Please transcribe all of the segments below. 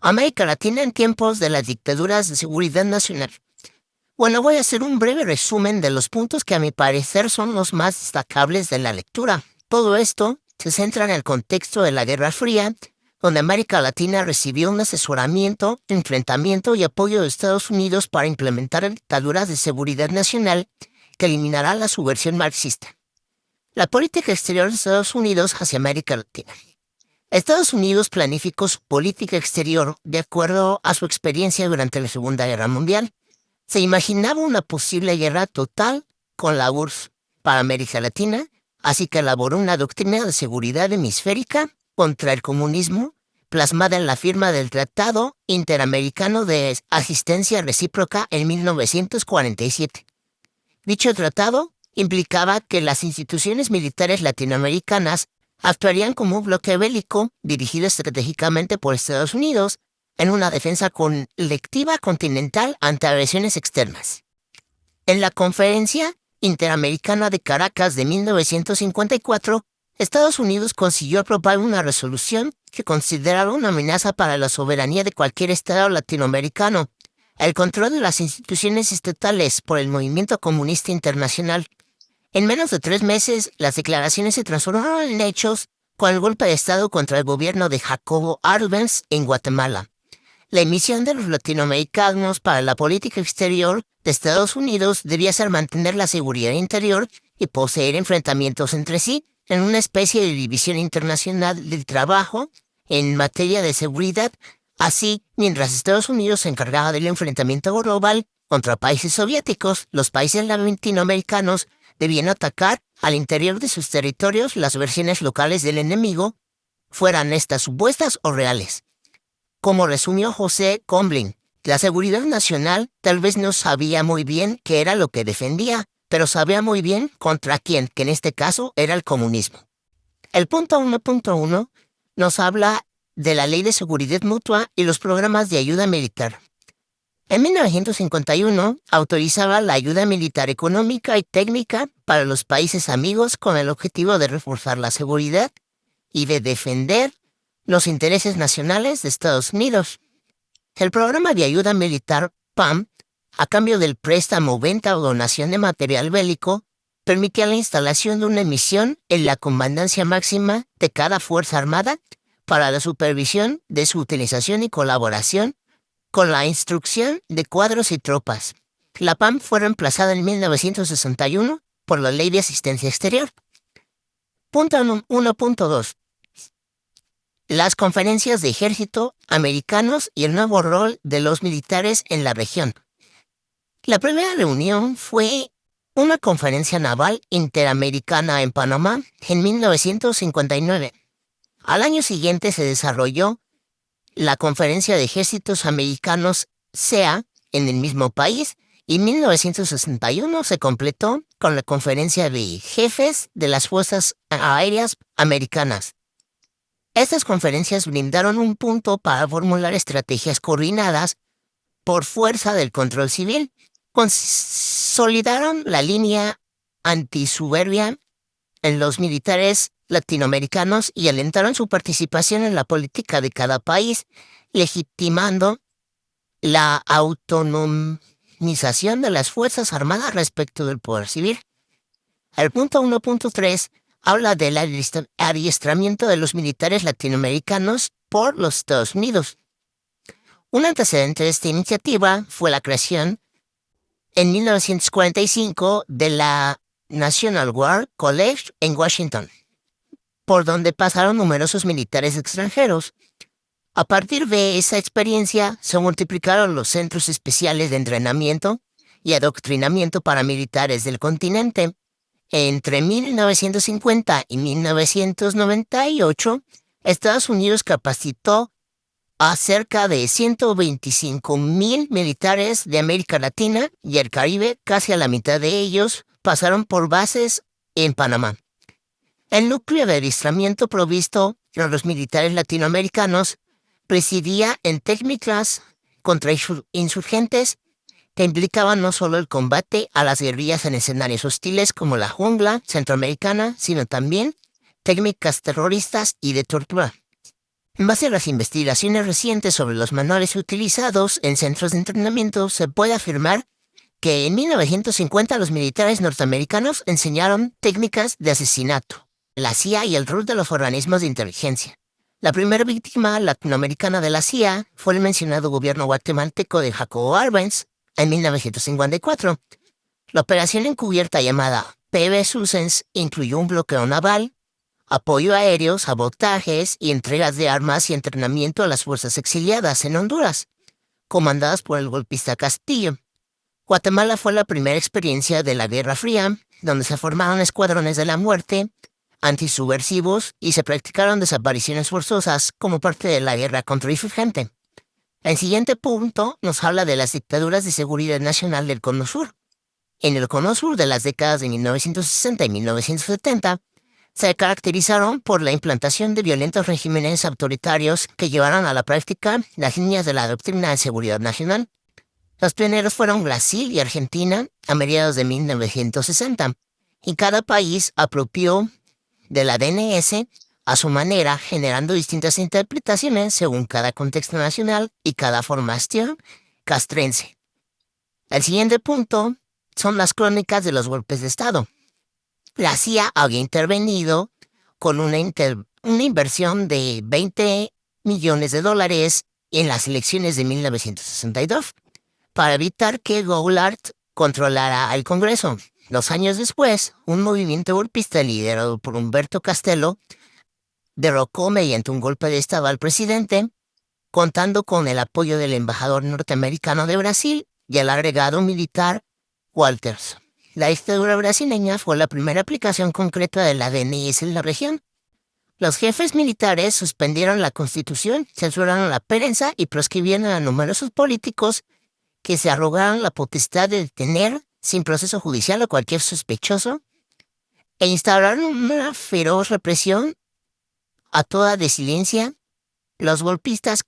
América Latina en tiempos de las dictaduras de seguridad nacional. Bueno, voy a hacer un breve resumen de los puntos que a mi parecer son los más destacables de la lectura. Todo esto se centra en el contexto de la Guerra Fría, donde América Latina recibió un asesoramiento, enfrentamiento y apoyo de Estados Unidos para implementar dictaduras de seguridad nacional que eliminará la subversión marxista. La política exterior de Estados Unidos hacia América Latina. Estados Unidos planificó su política exterior de acuerdo a su experiencia durante la Segunda Guerra Mundial. Se imaginaba una posible guerra total con la URSS para América Latina, así que elaboró una doctrina de seguridad hemisférica contra el comunismo, plasmada en la firma del Tratado Interamericano de Asistencia Recíproca en 1947. Dicho tratado implicaba que las instituciones militares latinoamericanas actuarían como un bloque bélico dirigido estratégicamente por Estados Unidos en una defensa colectiva continental ante agresiones externas. En la Conferencia Interamericana de Caracas de 1954, Estados Unidos consiguió aprobar una resolución que consideraba una amenaza para la soberanía de cualquier estado latinoamericano, el control de las instituciones estatales por el movimiento comunista internacional. En menos de 3 meses, las declaraciones se transformaron en hechos con el golpe de Estado contra el gobierno de Jacobo Arbenz en Guatemala. La emisión de los latinoamericanos para la política exterior de Estados Unidos debía ser mantener la seguridad interior y poseer enfrentamientos entre sí en una especie de división internacional del trabajo en materia de seguridad. Así, mientras Estados Unidos se encargaba del enfrentamiento global contra países soviéticos, los países latinoamericanos debían atacar al interior de sus territorios las versiones locales del enemigo, fueran estas supuestas o reales. Como resumió José Comblin, la seguridad nacional tal vez no sabía muy bien qué era lo que defendía, pero sabía muy bien contra quién, que en este caso era el comunismo. El punto 1.1 nos habla de la Ley de Seguridad Mutua y los programas de ayuda militar. En 1951 autorizaba la ayuda militar económica y técnica para los países amigos con el objetivo de reforzar la seguridad y de defender los intereses nacionales de Estados Unidos. El programa de ayuda militar PAM, a cambio del préstamo, venta o donación de material bélico, permitía la instalación de una misión en la comandancia máxima de cada fuerza armada para la supervisión de su utilización y colaboración con la instrucción de cuadros y tropas. La PAM fue reemplazada en 1961 por la Ley de Asistencia Exterior. Punto 1.2. Las conferencias de ejército americanos y el nuevo rol de los militares en la región. La primera reunión fue una conferencia naval interamericana en Panamá en 1959. Al año siguiente se desarrolló la Conferencia de Ejércitos Americanos SEA en el mismo país y en 1961 se completó con la Conferencia de Jefes de las Fuerzas Aéreas Americanas. Estas conferencias brindaron un punto para formular estrategias coordinadas por fuerza del control civil, consolidaron la línea antisuberbia en los militares latinoamericanos y alentaron su participación en la política de cada país, legitimando la autonomización de las Fuerzas Armadas respecto del poder civil. El punto 1.3 habla del adiestramiento de los militares latinoamericanos por los Estados Unidos. Un antecedente de esta iniciativa fue la creación en 1945 de la National War College en Washington, por donde pasaron numerosos militares extranjeros. A partir de esa experiencia, se multiplicaron los centros especiales de entrenamiento y adoctrinamiento para militares del continente. Entre 1950 y 1998, Estados Unidos capacitó a cerca de 125,000 militares de América Latina y el Caribe. Casi a la mitad de ellos pasaron por bases en Panamá. El núcleo de adiestramiento provisto a los militares latinoamericanos residía en técnicas contra insurgentes que implicaban no solo el combate a las guerrillas en escenarios hostiles como la jungla centroamericana, sino también técnicas terroristas y de tortura. En base a las investigaciones recientes sobre los manuales utilizados en centros de entrenamiento, se puede afirmar que en 1950 los militares norteamericanos enseñaron técnicas de asesinato, la CIA y el rol de los organismos de inteligencia. La primera víctima latinoamericana de la CIA fue el mencionado gobierno guatemalteco de Jacobo Arbenz en 1954. La operación encubierta llamada PB Susens incluyó un bloqueo naval, apoyo aéreo, sabotajes y entregas de armas y entrenamiento a las fuerzas exiliadas en Honduras, comandadas por el golpista Castillo. Guatemala fue la primera experiencia de la Guerra Fría, donde se formaron escuadrones de la muerte, antisubversivos y se practicaron desapariciones forzosas como parte de la guerra contrainsurgente. El siguiente punto nos habla de las dictaduras de seguridad nacional del Cono Sur. En el Cono Sur de las décadas de 1960 y 1970, se caracterizaron por la implantación de violentos regímenes autoritarios que llevaron a la práctica las líneas de la doctrina de seguridad nacional. Los pioneros fueron Brasil y Argentina a mediados de 1960, y cada país apropió de la DNS a su manera, generando distintas interpretaciones según cada contexto nacional y cada formación castrense. El siguiente punto son las crónicas de los golpes de Estado. La CIA había intervenido con una inversión de $20 millones en las elecciones de 1962 para evitar que Goulart controlara el Congreso. 2 años después, un movimiento golpista liderado por Humberto Castello derrocó mediante un golpe de Estado al presidente, contando con el apoyo del embajador norteamericano de Brasil y el agregado militar Walters. La dictadura brasileña fue la primera aplicación concreta de la DNS en la región. Los jefes militares suspendieron la constitución, censuraron la prensa y proscribieron a numerosos políticos que se arrogaron la potestad de detener sin proceso judicial a cualquier sospechoso e instauraron una feroz represión a toda disidencia. Los golpistas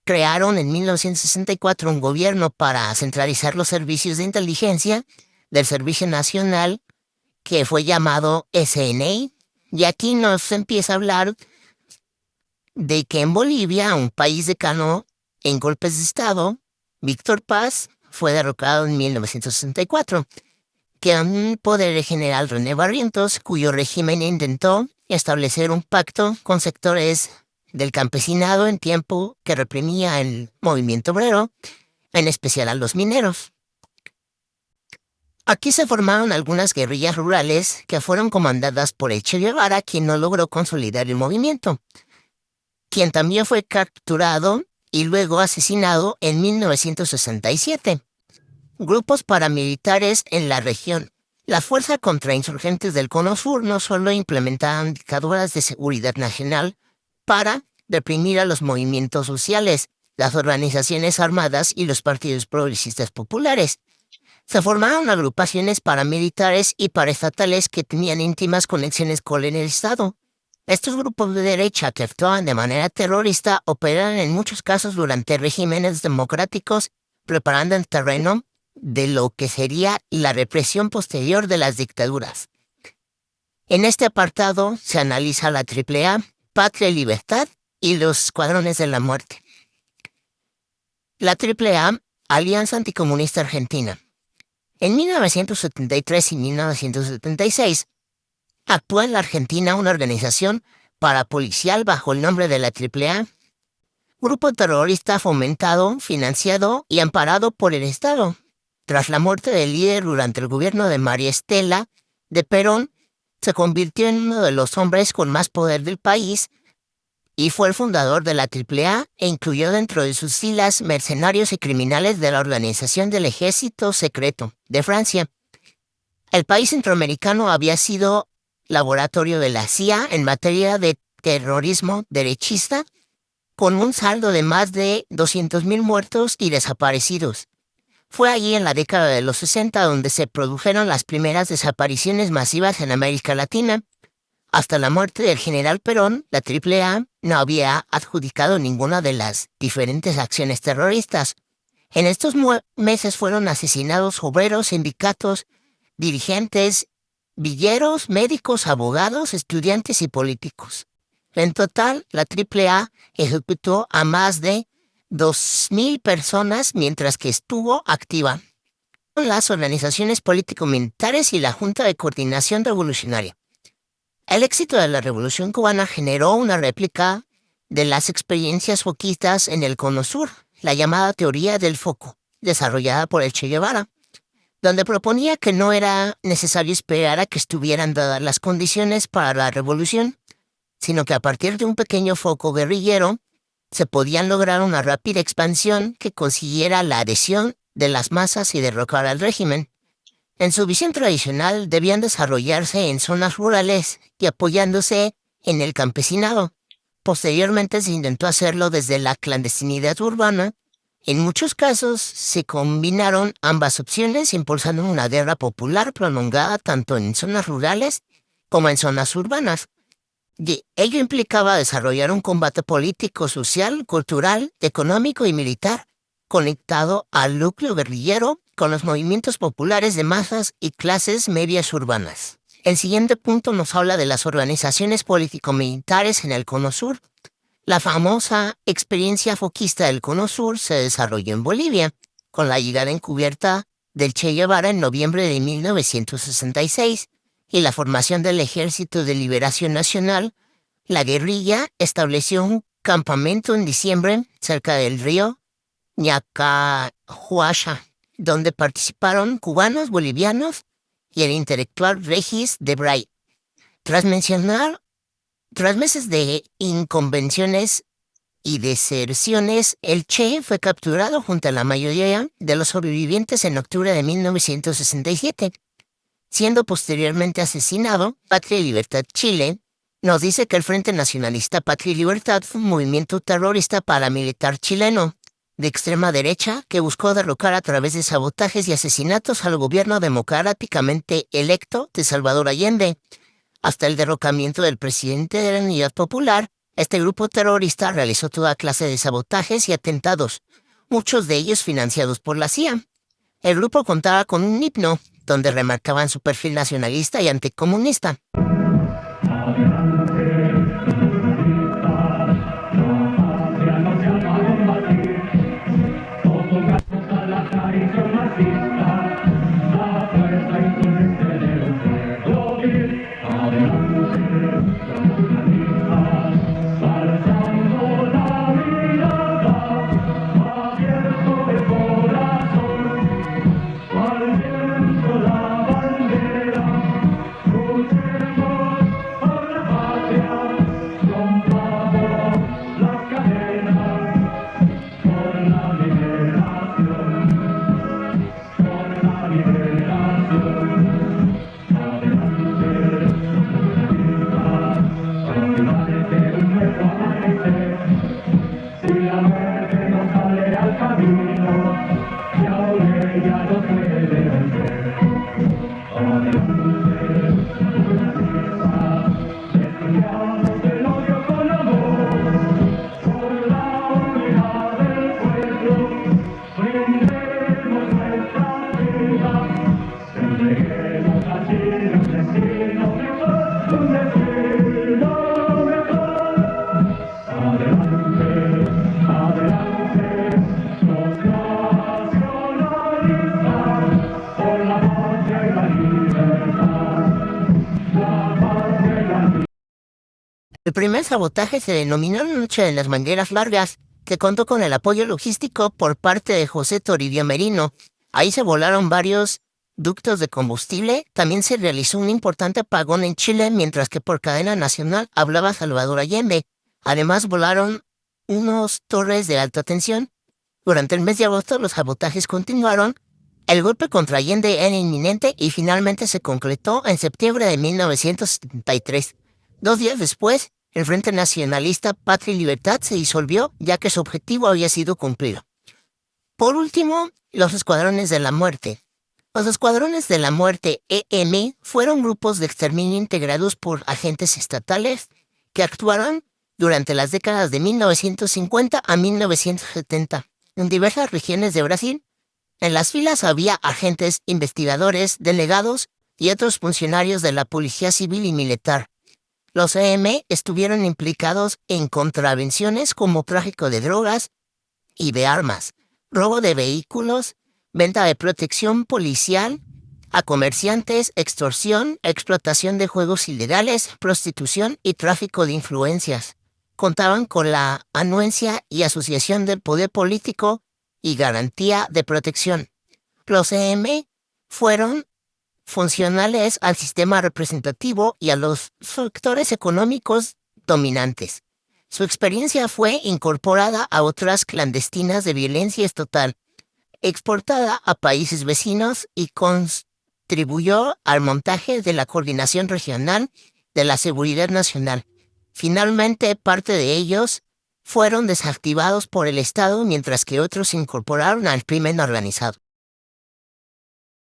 crearon en 1964 un gobierno para centralizar los servicios de inteligencia del Servicio Nacional, que fue llamado SNI, y aquí nos empieza a hablar de que en Bolivia, un país decano en golpes de Estado, Víctor Paz fue derrocado en 1964, que un poder el general René Barrientos, cuyo régimen intentó establecer un pacto con sectores del campesinado en tiempo que reprimía el movimiento obrero, en especial a los mineros. Aquí se formaron algunas guerrillas rurales que fueron comandadas por el Che Guevara, quien no logró consolidar el movimiento, quien también fue capturado y luego asesinado en 1967. Grupos paramilitares en la región. La fuerza contra insurgentes del Cono Sur no solo implementaban dictaduras de seguridad nacional para reprimir a los movimientos sociales, las organizaciones armadas y los partidos progresistas populares. Se formaron agrupaciones paramilitares y paraestatales que tenían íntimas conexiones con el Estado. Estos grupos de derecha que actuaban de manera terrorista operaban en muchos casos durante regímenes democráticos, preparando el terreno de lo que sería la represión posterior de las dictaduras. En este apartado se analiza la AAA, Patria y Libertad y los escuadrones de la muerte. La AAA, Alianza Anticomunista Argentina. En 1973 y 1976, actúa en la Argentina una organización parapolicial bajo el nombre de la AAA, grupo terrorista fomentado, financiado y amparado por el Estado. Tras la muerte del líder durante el gobierno de María Estela de Perón, se convirtió en uno de los hombres con más poder del país y fue el fundador de la AAA e incluyó dentro de sus filas mercenarios y criminales de la Organización del Ejército Secreto de Francia. El país centroamericano había sido laboratorio de la CIA en materia de terrorismo derechista, con un saldo de más de 200.000 muertos y desaparecidos. Fue allí en la década de los 60 donde se produjeron las primeras desapariciones masivas en América Latina. Hasta la muerte del general Perón, la AAA no había adjudicado ninguna de las diferentes acciones terroristas. En estos meses fueron asesinados obreros, sindicatos, dirigentes, villeros, médicos, abogados, estudiantes y políticos. En total, la AAA ejecutó a más de 2.000 personas mientras que estuvo activa con las organizaciones político-militares y la Junta de Coordinación Revolucionaria. El éxito de la Revolución cubana generó una réplica de las experiencias foquistas en el Cono Sur, la llamada teoría del foco, desarrollada por el Che Guevara, donde proponía que no era necesario esperar a que estuvieran dadas las condiciones para la revolución, sino que a partir de un pequeño foco guerrillero se podían lograr una rápida expansión que consiguiera la adhesión de las masas y derrocar al régimen. En su visión tradicional debían desarrollarse en zonas rurales y apoyándose en el campesinado. Posteriormente se intentó hacerlo desde la clandestinidad urbana. En muchos casos se combinaron ambas opciones impulsando una guerra popular prolongada tanto en zonas rurales como en zonas urbanas. Y ello implicaba desarrollar un combate político, social, cultural, económico y militar, conectado al núcleo guerrillero con los movimientos populares de masas y clases medias urbanas. El siguiente punto nos habla de las organizaciones político-militares en el Cono Sur. La famosa experiencia foquista del Cono Sur se desarrolló en Bolivia, con la llegada encubierta del Che Guevara en noviembre de 1966 y la formación del Ejército de Liberación Nacional. La guerrilla estableció un campamento en diciembre cerca del río Ñacahuasha, donde participaron cubanos, bolivianos y el intelectual Regis Debray. Tras meses de inconvenciones y deserciones, el Che fue capturado junto a la mayoría de los sobrevivientes en octubre de 1967, siendo posteriormente asesinado. Patria y Libertad Chile nos dice que el Frente Nacionalista Patria y Libertad fue un movimiento terrorista paramilitar chileno de extrema derecha que buscó derrocar a través de sabotajes y asesinatos al gobierno democráticamente electo de Salvador Allende. Hasta el derrocamiento del presidente de la Unidad Popular, este grupo terrorista realizó toda clase de sabotajes y atentados, muchos de ellos financiados por la CIA. El grupo contaba con un himno donde remarcaban su perfil nacionalista y anticomunista. El primer sabotaje se denominó la Noche de las Mangueras Largas, que contó con el apoyo logístico por parte de José Toribio Merino. Ahí se volaron varios ductos de combustible. También se realizó un importante apagón en Chile, mientras que por cadena nacional hablaba Salvador Allende. Además volaron unos torres de alta tensión. Durante el mes de agosto los sabotajes continuaron. El golpe contra Allende era inminente y finalmente se concretó en septiembre de 1973. 2 días después, el Frente Nacionalista Patria y Libertad se disolvió, ya que su objetivo había sido cumplido. Por último, los Escuadrones de la Muerte. Los Escuadrones de la Muerte, EM, fueron grupos de exterminio integrados por agentes estatales que actuaron durante las décadas de 1950 a 1970 en diversas regiones de Brasil. En las filas había agentes, investigadores, delegados y otros funcionarios de la policía civil y militar. Los EM estuvieron implicados en contravenciones como tráfico de drogas y de armas, robo de vehículos, venta de protección policial a comerciantes, extorsión, explotación de juegos ilegales, prostitución y tráfico de influencias. Contaban con la anuencia y asociación del poder político y garantía de protección. Los EM fueron funcionales al sistema representativo y a los sectores económicos dominantes. Su experiencia fue incorporada a otras clandestinas de violencia estatal, exportada a países vecinos y contribuyó al montaje de la coordinación regional de la seguridad nacional. Finalmente, parte de ellos fueron desactivados por el Estado mientras que otros se incorporaron al crimen organizado.